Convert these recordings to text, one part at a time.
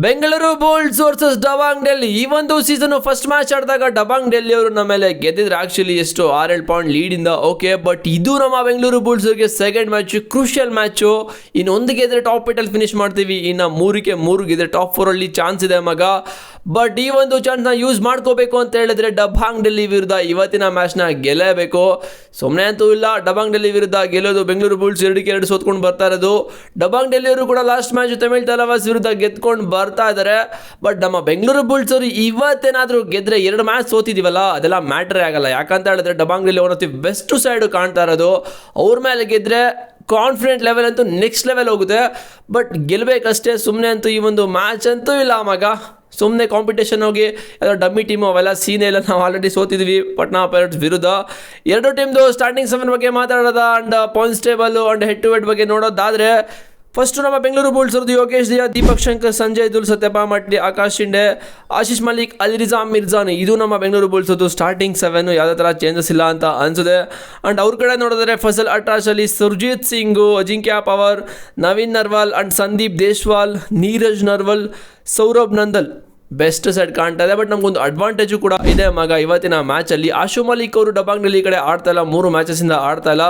Bengaluru Bulls versus ಡಬಾಂಗ್ Delhi ಈ ಒಂದು season first match ಆಡಿದಾಗ ಡಬಾಂಗ್ Delhi ಅವರು ನಮ್ಮ ಮೇಲೆ ಗೆದ್ದಿದ್ರು. ಆಕ್ಚುಲಿ ಎಷ್ಟು 6-7 ಪಾಯಿಂಟ್ ಲೀಡ್ ಇಂದ ಓಕೆ, ಬಟ್ ಇದು ನಮ್ಮ ಬೆಂಗಳೂರು ಬುಲ್ಸ್ ಅವರಿಗೆ ಸೆಕೆಂಡ್ ಮ್ಯಾಚ್, ಕ್ರೂಷಿಯಲ್ ಮ್ಯಾಚು. ಇನ್ನು ಒಂದು ಗೆದ್ರೆ ಟಾಪ್ 8 ಅಲ್ಲಿ ಫಿನಿಶ್ ಮಾಡ್ತೀವಿ, ಇನ್ನು 3 ಗೆದ್ರೆ ಟಾಪ್ 4 ಅಲ್ಲಿ ಚಾನ್ಸ್ ಇದೆ ಮಗ. ಬಟ್ ಈ ಒಂದು ಚಾನ್ಸ್ನ ಯೂಸ್ ಮಾಡ್ಕೋಬೇಕು ಅಂತ ಹೇಳಿದ್ರೆ ಡಬಾಂಗ್ ಡೆಲ್ಲಿ ವಿರುದ್ಧ ಇವತ್ತಿನ ಮ್ಯಾಚ್ನ ಗೆಲ್ಲಬೇಕು. ಸುಮ್ಮನೆ ಅಂತೂ ಇಲ್ಲ, ಡಬಾಂಗ್ ಡೆಲ್ಲಿ ವಿರುದ್ಧ ಗೆಲ್ಲೋದು. ಬೆಂಗಳೂರು ಬುಲ್ಸ್ 2-2 ಸೋತ್ಕೊಂಡು ಬರ್ತಾ ಇರೋದು. ಡಬಾಂಗ್ ಡೆಲ್ಲಿ ಅವರು ಕೂಡ ಲಾಸ್ಟ್ ಮ್ಯಾಚ್ ತಮಿಳ್ ತಲವಾಸ್ ವಿರುದ್ಧ ಗೆದ್ಕೊಂಡು ಬರ್ತಾ ಇದ್ದಾರೆ. ಬಟ್ ನಮ್ಮ ಬೆಂಗಳೂರು ಬುಲ್ಸ್ ಅವರು ಇವತ್ತೇನಾದರೂ ಗೆದ್ರೆ 2 ಮ್ಯಾಚ್ ಸೋತಿದ್ದೀವಲ್ಲ, ಅದೆಲ್ಲ ಮ್ಯಾಟ್ರೇ ಆಗಲ್ಲ. ಯಾಕಂತ ಹೇಳಿದ್ರೆ Dabang Delhi one of the best side ಕಾಣ್ತಾ ಇರೋದು. ಅವ್ರ ಮೇಲೆ ಗೆದ್ರೆ ಕಾನ್ಫಿಡೆಂಟ್ ಲೆವೆಲ್ ಅಂತೂ ನೆಕ್ಸ್ಟ್ ಲೆವೆಲ್ ಹೋಗುತ್ತೆ. ಬಟ್ ಗೆಲ್ಲಬೇಕಷ್ಟೇ, ಸುಮ್ಮನೆ ಅಂತೂ ಈ ಒಂದು ಮ್ಯಾಚ್ ಅಂತೂ ಇಲ್ಲ ಮಗ. ಸುಮ್ಮನೆ ಕಾಂಪಿಟೇಷನ್ ಹೋಗಿ ಯಾವುದೋ ಡಮ್ಮಿ ಟೀಮು ಅವೆಲ್ಲ ಸೀನೇ ಇಲ್ಲ. ನಾವು ಆಲ್ರೆಡಿ ಸೋತಿದ್ವಿ ಪಟ್ನಾ ಪೈರೇಟ್ಸ್ ವಿರುದ್ಧ. ಎರಡು ಟೀಮ್ದು ಸ್ಟಾರ್ಟಿಂಗ್ 7 ಬಗ್ಗೆ ಮಾತಾಡೋದ and points table and head to head ಬಗ್ಗೆ ನೋಡೋದಾದರೆ, ಫಸ್ಟು ನಮ್ಮ ಬೆಂಗಳೂರು ಬುಲ್ಸ್ ಅವ್ರದ್ದು ಯೋಗೇಶ್ ದಿಯಾ, ದೀಪಕ್ ಶಂಕರ್, ಸಂಜಯ್ ದುಲ್, ಸತ್ಯಪಾಲ್ ಮಟ್ಲಿ, ಆಕಾಶ್ ಶಿಂಡೆ, ಆಶೀಶ್ ಮಲಿಕ್, ಅಲಿರಿಜಾ ಮಿರ್ಜಾನಿ, ಇದು ನಮ್ಮ ಬೆಂಗಳೂರು ಬುಲ್ಸ್ ಅವ್ರದ್ದು ಸ್ಟಾರ್ಟಿಂಗ್ 7. ಯಾವುದೇ ಥರ ಚೇಂಜಸ್ ಇಲ್ಲ ಅಂತ ಅನಿಸುತ್ತೆ. ಆ್ಯಂಡ್ ಅವ್ರ ಕಡೆ ನೋಡಿದ್ರೆ Fazel Atrachali, Surjeet Singh, Ajinkya Pawar, Naveen Narwal and Sandeep Deswal, Neeraj Narwal, Saurabh Nandal best side ಕಾಣ್ತಾ ಇದೆ. ಬಟ್ ನಮಗೊಂದು ಅಡ್ವಾಂಟೇಜು ಕೂಡ ಇದೆ ಮಗ ಇವತ್ತಿನ ಮ್ಯಾಚಲ್ಲಿ. ಆಶು ಮಲಿಕ್ ಅವರು ಡಬಾಂಗ್ ಡೆಲ್ಲಿ ಕಡೆ ಆಡ್ತಾ ಇಲ್ಲ, 3 ಮ್ಯಾಚಸ್ಸಿಂದ ಆಡ್ತಾ ಇಲ್ಲ.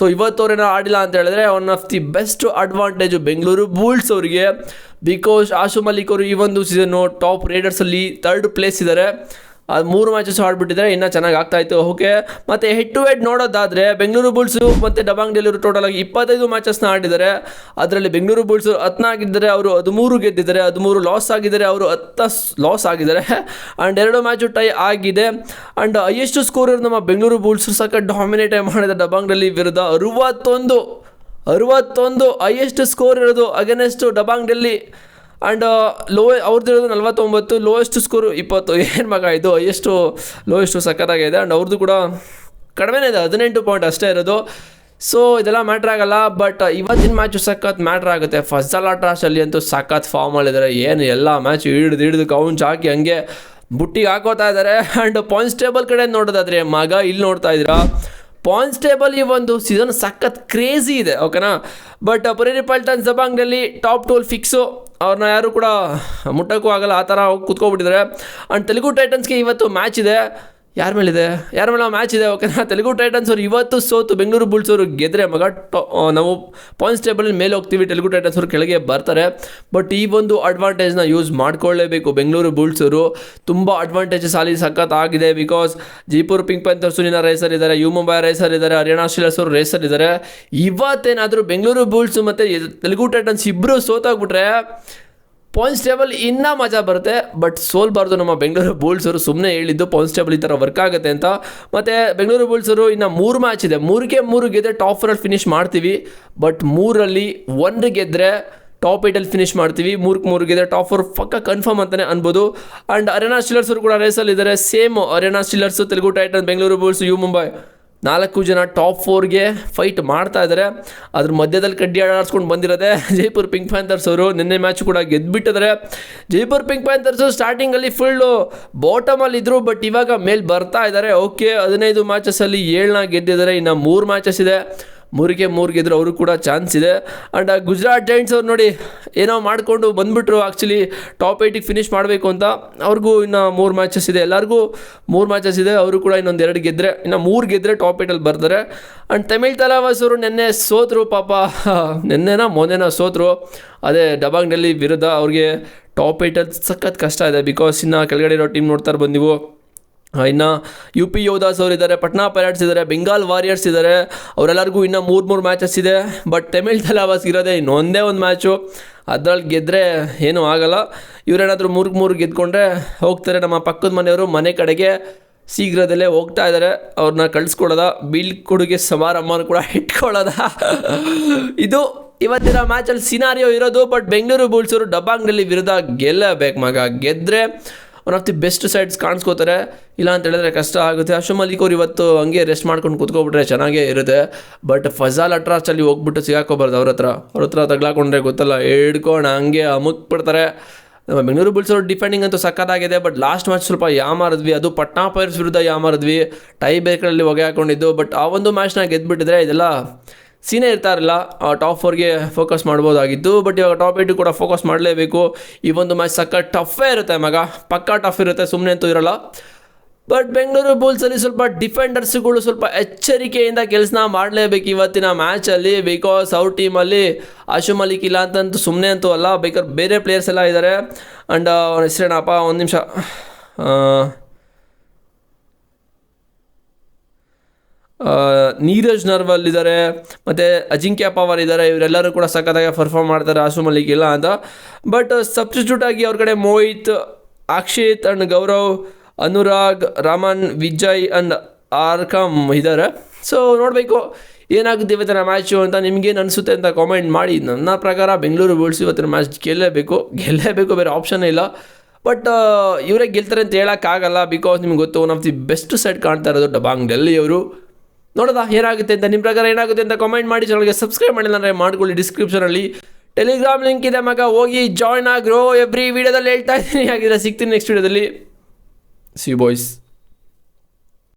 ಸೊ ಇವತ್ತವ್ರೇನೋ ಆಡಿಲ್ಲ ಅಂತ ಹೇಳಿದ್ರೆ one of the best advantage Bengaluru Bulls ಅವರಿಗೆ. ಬಿಕಾಸ್ ಆಶು ಮಲಿಕ್ ಅವರು ಈ ಒಂದು ಸೀಸನ್ನು ಟಾಪ್ ರೇಡರ್ಸಲ್ಲಿ 3rd ಪ್ಲೇಸ್ ಇದ್ದಾರೆ. ಅದು 3 ಮ್ಯಾಚಸ್ ಆಡ್ಬಿಟ್ಟಿದ್ರೆ ಇನ್ನೂ ಚೆನ್ನಾಗಿ ಆಗ್ತಾಯಿತ್ತು. ಓಕೆ, ಮತ್ತು ಹೆಡ್ ಟು ಹೆಡ್ ನೋಡೋದಾದರೆ ಬೆಂಗಳೂರು ಬುಲ್ಸು ಮತ್ತು ಡಬಾಂಗ್ ಡೆಲ್ಲಿ ಅವರು ಟೋಟಲ್ ಆಗಿ 25 ಮ್ಯಾಚಸ್ನ ಆಡಿದ್ದಾರೆ. ಅದರಲ್ಲಿ ಬೆಂಗಳೂರು ಬುಲ್ಸು 10 ಆಗಿದ್ದಾರೆ, ಅವರು 13 ಗೆದ್ದಿದ್ದಾರೆ. 13 ಲಾಸ್ ಆಗಿದ್ದಾರೆ, ಅವರು 10 ಲಾಸ್ ಆಗಿದ್ದಾರೆ. ಆ್ಯಂಡ್ 2 ಮ್ಯಾಚು ಟೈ ಆಗಿದೆ. ಆ್ಯಂಡ್ ಹೈಯೆಸ್ಟ್ ಸ್ಕೋರ್ ನಮ್ಮ ಬೆಂಗಳೂರು ಬುಲ್ಸು ಸಖತ್ ಡಾಮಿನೇಟ್ ಮಾಡಿದ ಡಬಾಂಗ್ ಡೆಲ್ಲಿ ವಿರುದ್ಧ 61 ಹೈಯೆಸ್ಟ್ ಸ್ಕೋರ್ ಇರೋದು ಅಗೇನೆಸ್ಟ್ ಡಬಾಂಗ್ ಡೆಲ್ಲಿ. ಆ್ಯಂಡ್ ಅವ್ರದ್ದು 49, ಲೋಯೆಸ್ಟ್ ಸ್ಕೋರು 20. ಏನು ಮಗ ಇದು, ಲೋಯೆಸ್ಟು ಸಖತ್ತಾಗಿದೆ. ಆ್ಯಂಡ್ ಅವ್ರದ್ದು ಕೂಡ ಕಡಿಮೆನೇ ಇದೆ, 18 ಪಾಯಿಂಟ್ ಅಷ್ಟೇ ಇರೋದು. ಸೊ ಇದೆಲ್ಲ ಮ್ಯಾಟ್ರ್ ಆಗಲ್ಲ. ಬಟ್ ಇವತ್ತಿನ ಮ್ಯಾಚು ಸಖತ್ ಮ್ಯಾಟ್ರ್ ಆಗುತ್ತೆ. ಫಸಲ್ ಅಟ್ರಾಶಲ್ಲಿ ಅಂತೂ ಸಖತ್ ಫಾರ್ಮಲ್ಲಿದ್ದಾರೆ. ಏನು ಎಲ್ಲ ಮ್ಯಾಚ್ ಹಿಡಿದು ಕೌಂಚ್ ಹಾಕಿ ಹಂಗೆ ಬುಟ್ಟಿಗೆ ಹಾಕೋತಾ ಇದ್ದಾರೆ. ಆ್ಯಂಡ್ ಪಾಯಿಂಟ್ಸ್ ಟೇಬಲ್ ಕಡೆ ನೋಡೋದಾದ್ರೆ ಮಗ, ಇಲ್ಲಿ ನೋಡ್ತಾ ಇದ್ದೀರಾ ಪಾಯಿಂಟ್ಸ್ ಟೇಬಲ್ ಈ ಒಂದು ಸೀಸನ್ ಸಖತ್ ಕ್ರೇಜಿ ಇದೆ. ಓಕೆನಾ, but Puneri Paltans Dabang Delhi top 12 fix. ಅವ್ರನ್ನ ಯಾರು ಕೂಡ ಮುಟ್ಟೋಕ್ಕೂ ಆಗಲ್ಲ, ಆ ಥರ ಹೋಗಿ ಕುತ್ಕೊಬಿಟ್ಟಿದ್ದಾರೆ. ಆ್ಯಂಡ್ ತೆಲುಗು ಟೈಟನ್ಸ್ಗೆ ಇವತ್ತು ಮ್ಯಾಚ್ ಇದೆ. ಯಾರ ಮೇಲೆ ಮ್ಯಾಚ್ ಇದೆ. ಓಕೆನಾ, ತೆಲುಗು ಟೈಟನ್ಸ್ ಅವರು ಇವತ್ತು ಸೋತು ಬೆಂಗಳೂರು ಬುಲ್ಸ್ ಅವರು ಗೆದ್ರೆ ಮಗ ನಾವು ಪಾಯಿಂಟ್ಸ್ ಟೇಬಲ್ ಮೇಲೆ ಹೋಗ್ತೀವಿ, ತೆಲುಗು ಟೈಟನ್ಸ್ ಅವರು ಕೆಳಗೆ ಬರ್ತಾರೆ. ಬಟ್ ಈ ಒಂದು ಅಡ್ವಾಂಟೇಜ್ನ ಯೂಸ್ ಮಾಡ್ಕೊಳ್ಳೇಬೇಕು ಬೆಂಗಳೂರು ಬುಲ್ಸ್ ಅವರು. ತುಂಬ ಅಡ್ವಾಂಟೇಜಸ್ ಅಲ್ಲಿ ಸಖತ್ ಆಗಿದೆ. ಬಿಕಾಸ್ ಜೈಪುರ್ ಪಿಂಕ್ ಪ್ಯಾಂಥರ್ಸ್ ಸುನಿನ ರೇಸರ್ ಇದ್ದಾರೆ, ಯು ಮುಂಬೈ ರೇಸರ್ ಇದ್ದಾರೆ, ಹರಿಯಾಣ ಸ್ಟೀಲರ್ಸ್ ಅವರು ರೇಸರ್ ಇದ್ದಾರೆ. ಇವತ್ತೇನಾದರೂ ಬೆಂಗಳೂರು ಬುಲ್ಸ್ ಮತ್ತು ತೆಲುಗು ಟೈಟನ್ಸ್ ಇಬ್ಬರು ಸೋತಾಗ್ಬಿಟ್ರೆ ಪಾಯಿಂಟ್ಸ್ ಟೇಬಲ್ ಇನ್ನೂ ಮಜಾ ಬರುತ್ತೆ. ಬಟ್ ಸೋಲ್ಬಾರ್ದು ನಮ್ಮ ಬೆಂಗಳೂರು ಬುಲ್ಸ್ ಅವರು. ಸುಮ್ಮನೆ ಹೇಳಿದ್ದು ಪಾಯಿಂಟ್ಸ್ ಟೇಬಲ್ ಈ ಥರ ವರ್ಕ್ ಆಗುತ್ತೆ ಅಂತ. ಮತ್ತು ಬೆಂಗಳೂರು ಬುಲ್ಸ್ ಅವರು ಇನ್ನು 3 ಮ್ಯಾಚ್ ಇದೆ, 3 ಗೆದ್ದರೆ ಟಾಪ್ 4 ಫಿನಿಶ್ ಮಾಡ್ತೀವಿ. ಬಟ್ 3ರಲ್ಲಿ 1 ಗೆದ್ದರೆ ಟಾಪ್ 8 ಫಿನಿಶ್ ಮಾಡ್ತೀವಿ. 3 ಗೆದ್ದರೆ ಟಾಪ್ 4 ಪಕ್ಕ ಕನ್ಫರ್ಮ್ ಅಂತಲೇ ಅನ್ಬೋದು. ಆ್ಯಂಡ್ ಹರಿಯಾಣ ಸ್ಟೀಲರ್ಸ್ ಅವರು ಕೂಡ ರೇಸಲ್ಲಿ ಇದ್ದಾರೆ. Same Haryana Steelers, Telugu Titans, Bengaluru Bulls, U Mumbai 4 ಜನ ಟಾಪ್ 4ಗೆ ಫೈಟ್ ಮಾಡ್ತಾ ಇದ್ದಾರೆ. ಅದ್ರ ಮಧ್ಯದಲ್ಲಿ ಕಡ್ಡಿ ಆಡಿಸ್ಕೊಂಡು ಬಂದಿರೋದೆ ಜೈಪುರ್ ಪಿಂಕ್ ಪ್ಯಾಂಥರ್ಸ್ ಅವರು. ನಿನ್ನೆ ಮ್ಯಾಚ್ ಕೂಡ ಗೆದ್ದುಬಿಟ್ಟಿದ್ದಾರೆ. ಜೈಪುರ್ ಪಿಂಕ್ ಪ್ಯಾಂಥರ್ಸು ಸ್ಟಾರ್ಟಿಂಗಲ್ಲಿ ಫುಲ್ಲು ಬಾಟಮಲ್ಲಿ ಇದ್ದರು, ಬಟ್ ಇವಾಗ ಮೇಲೆ ಬರ್ತಾ ಇದ್ದಾರೆ. ಓಕೆ, 15 ಮ್ಯಾಚಸ್ಸಲ್ಲಿ 7 ಗೆದ್ದಿದ್ದಾರೆ. ಇನ್ನು 3 ಮ್ಯಾಚಸ್ ಇದೆ, 3 ಗೆದ್ರು ಅವರು ಕೂಡ ಚಾನ್ಸ್ ಇದೆ. ಆ್ಯಂಡ್ ಗುಜರಾತ್ ಜೈಂಟ್ಸ್ ಅವ್ರು ನೋಡಿ ಏನೋ ಮಾಡಿಕೊಂಡು ಬಂದುಬಿಟ್ರು. ಆ್ಯಕ್ಚುಲಿ ಟಾಪ್ 8ಗೆ ಫಿನಿಶ್ ಮಾಡಬೇಕು ಅಂತ. ಅವ್ರಿಗೂ ಇನ್ನು 3 ಮ್ಯಾಚಸ್ ಇದೆ, ಎಲ್ಲರಿಗೂ 3 ಮ್ಯಾಚಸ್ ಇದೆ. ಅವರು ಕೂಡ ಇನ್ನೊಂದು 2 ಗೆದ್ದರೆ, ಇನ್ನು 3 ಗೆದ್ದರೆ ಟಾಪ್ 8ಅಲ್ಲಿ ಬರ್ತಾರೆ. ಆ್ಯಂಡ್ ತಮಿಳ್ ತಲವಾಸ್ ಅವರು ನಿನ್ನೆ ಸೋತರು ಪಾಪ. ಮೊನ್ನೆನ ಸೋತರು. ಅದೇ ಡಬಾಂಗ್ ಡೆಲ್ಲಿ ವಿರುದ್ಧ. ಅವ್ರಿಗೆ ಟಾಪ್ 8ಅಲ್ಲಿ ಸಖತ್ ಕಷ್ಟ ಇದೆ. ಬಿಕಾಸ್ ಇನ್ನು ಕೆಳಗಡೆ ಇರೋ ಟೀಮ್ ನೋಡ್ತಾರೆ ಬಂದಿವು. ಇನ್ನು UP ಯೋಧಾಸ್ ಅವರು ಇದ್ದಾರೆ, ಪಟ್ನಾ ಪೈರೇಟ್ಸ್ ಇದ್ದಾರೆ, ಬೆಂಗಾಲ್ ವಾರಿಯರ್ಸ್ ಇದ್ದಾರೆ. ಅವರೆಲ್ಲರಿಗೂ ಇನ್ನೂ 3 ಮ್ಯಾಚಸ್ ಇದೆ. ಬಟ್ ತಮಿಳ್ ತಲವಾಸ್ ಇರೋದೇ ಇನ್ನೊಂದೇ ಒಂದು ಮ್ಯಾಚು. ಅದರಲ್ಲಿ ಗೆದ್ದರೆ ಏನೂ ಆಗಲ್ಲ. ಇವರೇನಾದರೂ 3 ಗೆದ್ಕೊಂಡ್ರೆ ಹೋಗ್ತಾರೆ. ನಮ್ಮ ಪಕ್ಕದ ಮನೆಯವರು ಮನೆ ಕಡೆಗೆ ಶೀಘ್ರದಲ್ಲೇ ಹೋಗ್ತಾ ಇದ್ದಾರೆ. ಅವ್ರನ್ನ ಕಳಿಸ್ಕೊಡೋದ, ಬೀಳ್ಕೊಡುಗೆ ಸಮಾರಂಭನ ಕೂಡ ಇಟ್ಕೊಳ್ಳೋದ. ಇದು ಇವತ್ತಿನ ಮ್ಯಾಚಲ್ಲಿ ಸಿನಾರಿಯೋ ಇರೋದು. ಬಟ್ ಬೆಂಗಳೂರು ಬುಲ್ಸ್ ಅವರು ಡಬಾಂಗ್ ಡೆಲ್ಲಿ ವಿರುದ್ಧ ಗೆಲ್ಲಬೇಕು ಮಗ. ಗೆದ್ದರೆ one of the best sides ಕಾಣಿಸ್ಕೋತಾರೆ. ಇಲ್ಲ ಅಂತ ಹೇಳಿದ್ರೆ ಕಷ್ಟ ಆಗುತ್ತೆ. ಆಶು ಮಲಿಕ್ ಅವ್ರು ಇವತ್ತು ಹಂಗೆ ರೆಸ್ಟ್ ಮಾಡ್ಕೊಂಡು ಕೂತ್ಕೊಬಿಟ್ರೆ ಚೆನ್ನಾಗೇ ಇರುತ್ತೆ. ಬಟ್ ಫಜಾಲ್ ಅಟ್ರಾಚಲ್ಲಿ ಹೋಗ್ಬಿಟ್ಟು ಸಿಗಾಕೋಬಾರ್ದು. ಅವ್ರ ಹತ್ರ ತಗ್ಲಾಕೊಂಡ್ರೆ ಗೊತ್ತಲ್ಲ, ಹಿಡ್ಕೊಂಡು ಹಂಗೆ ಅಮುಕ್ಬಿಡ್ತಾರೆ. ನಮ್ಮ ಬೆಂಗಳೂರು ಬುಲ್ಸ್ ಅವರು ಡಿಫೆಂಡಿಂಗ್ ಅಂತೂ ಸಕ್ಕತ್ತಾಗಿದೆ. ಬಟ್ ಲಾಸ್ಟ್ ಮ್ಯಾಚ್ ಸ್ವಲ್ಪ ಯಾಮಾರಿದ್ವಿ. ಅದು ಪಟ್ನಾ ಪೈರೇಟ್ಸ್ ವಿರುದ್ಧ ಯಾಮಾರಿದ್ವಿ, ಟೈ ಬ್ರೇಕರಲ್ಲಿ ಹೊಗೆ ಹಾಕೊಂಡಿದ್ದು. ಬಟ್ ಆ ಒಂದು ಮ್ಯಾಚ್ನ ಗೆದ್ದುಬಿಟ್ಟಿದ್ರೆ ಇದೆಲ್ಲ ಸೀನೇ ಇರ್ತಾ ಇರಲಿಲ್ಲ. ಟಾಪ್ 4ಗೆ ಫೋಕಸ್ ಮಾಡ್ಬೋದಾಗಿತ್ತು, ಬಟ್ ಇವಾಗ ಟಾಪ್ 8 ಕೂಡ ಫೋಕಸ್ ಮಾಡಲೇಬೇಕು. ಈ ಒಂದು ಮ್ಯಾಚ್ ಸಕ್ಕ ಟಫೇ ಇರುತ್ತೆ ಮಗ, ಪಕ್ಕಾ ಟಫ್ ಇರುತ್ತೆ, ಸುಮ್ಮನೆ ಅಂತೂ ಇರೋಲ್ಲ. ಬಟ್ ಬೆಂಗಳೂರು ಬುಲ್ಸಲ್ಲಿ ಸ್ವಲ್ಪ ಡಿಫೆಂಡರ್ಸ್ಗಳು ಸ್ವಲ್ಪ ಎಚ್ಚರಿಕೆಯಿಂದ ಕೆಲಸ ಮಾಡಲೇಬೇಕು ಇವತ್ತಿನ ಮ್ಯಾಚಲ್ಲಿ. ಬಿಕಾಸ್ ಅವ್ರ ಟೀಮಲ್ಲಿ ಆಶು ಮಲಿಕ್ ಇಲ್ಲ ಅಂತಂತೂ ಸುಮ್ಮನೆ ಅಂತೂ ಅಲ್ಲ, ಬೇಕಾದ್ರೆ ಬೇರೆ ಪ್ಲೇಯರ್ಸ್ ಎಲ್ಲ ಇದ್ದಾರೆ. ಆ್ಯಂಡ್ ಅವನ ಹೆಸರೇನಪ್ಪ, ಒಂದು ನಿಮಿಷ, ನೀರಜ್ ನರ್ವಲ್ ಇದ್ದಾರೆ, ಮತ್ತು ಅಜಿಂಕ್ಯ ಪವಾರ್ ಇದ್ದಾರೆ. ಇವರೆಲ್ಲರೂ ಕೂಡ ಸಖತ್ತಾಗಿ ಪರ್ಫಾರ್ಮ್ ಮಾಡ್ತಾರೆ, ಆಶು ಮಲಿಕ್ ಇಲ್ಲ ಅಂತ. ಬಟ್ ಸಬ್ಸ್ಟಿಟ್ಯೂಟ್ ಆಗಿ ಅವ್ರ ಕಡೆ ಮೋಹಿತ್, ಅಕ್ಷಿತ್ ಆ್ಯಂಡ್ ಗೌರವ್, ಅನುರಾಗ್, ರಾಮನ್, ವಿಜಯ್ ಆ್ಯಂಡ್ ಆರ್ಕಮ್ ಇದ್ದಾರೆ. ಸೊ ನೋಡಬೇಕು ಏನಾಗುತ್ತೆ ಇವತ್ತಿನ ಮ್ಯಾಚು ಅಂತ. ನಿಮಗೇನು ಅನಿಸುತ್ತೆ ಅಂತ ಕಾಮೆಂಟ್ ಮಾಡಿ. ನನ್ನ ಪ್ರಕಾರ ಬೆಂಗಳೂರು ಬುಲ್ಸ್ ಇವತ್ತಿನ ಮ್ಯಾಚ್ ಗೆಲ್ಲೇಬೇಕು, ಬೇರೆ ಆಪ್ಷನ್ನೇ ಇಲ್ಲ. ಬಟ್ ಇವರೇ ಗೆಲ್ತಾರೆ ಅಂತ ಹೇಳೋಕ್ಕಾಗಲ್ಲ, ಬಿಕಾಸ್ ನಿಮ್ಗೆ ಗೊತ್ತು one of the best side ಕಾಣ್ತಾ ಇರೋದು ಡಬಾಂಗ್ ಡೆಲ್ಲಿ ಅವರು. ನೋಡೋದಾ ಏನಾಗುತ್ತೆ ಅಂತ, ನಿಮ್ಮ ಪ್ರಕಾರ ಏನಾಗುತ್ತೆ ಅಂತ ಕಾಮೆಂಟ್ ಮಾಡಿ. ಚಾನಲ್ಗೆ ಸಬ್ಸ್ಕ್ರೈಬ್ ಮಾಡಿಲ್ಲ ಅಂದರೆ ಮಾಡ್ಕೊಳ್ಳಿ. ಡಿಸ್ಕ್ರಿಪ್ಷನಲ್ಲಿ ಟೆಲಿಗ್ರಾಮ್ ಲಿಂಕ್ ಇದೆ ಮಗ, ಹೋಗಿ ಜಾಯ್ನ್ ಆಗ್ರೋ. ಎವ್ರಿ ವೀಡಿಯೋದಲ್ಲಿ ಹೇಳ್ತಾ ಇದ್ದೀನಿ. ಹಾಗಿದ್ರೆ ಸಿಗ್ತೀನಿ ನೆಕ್ಸ್ಟ್ ವೀಡಿಯೋದಲ್ಲಿ. See you boys.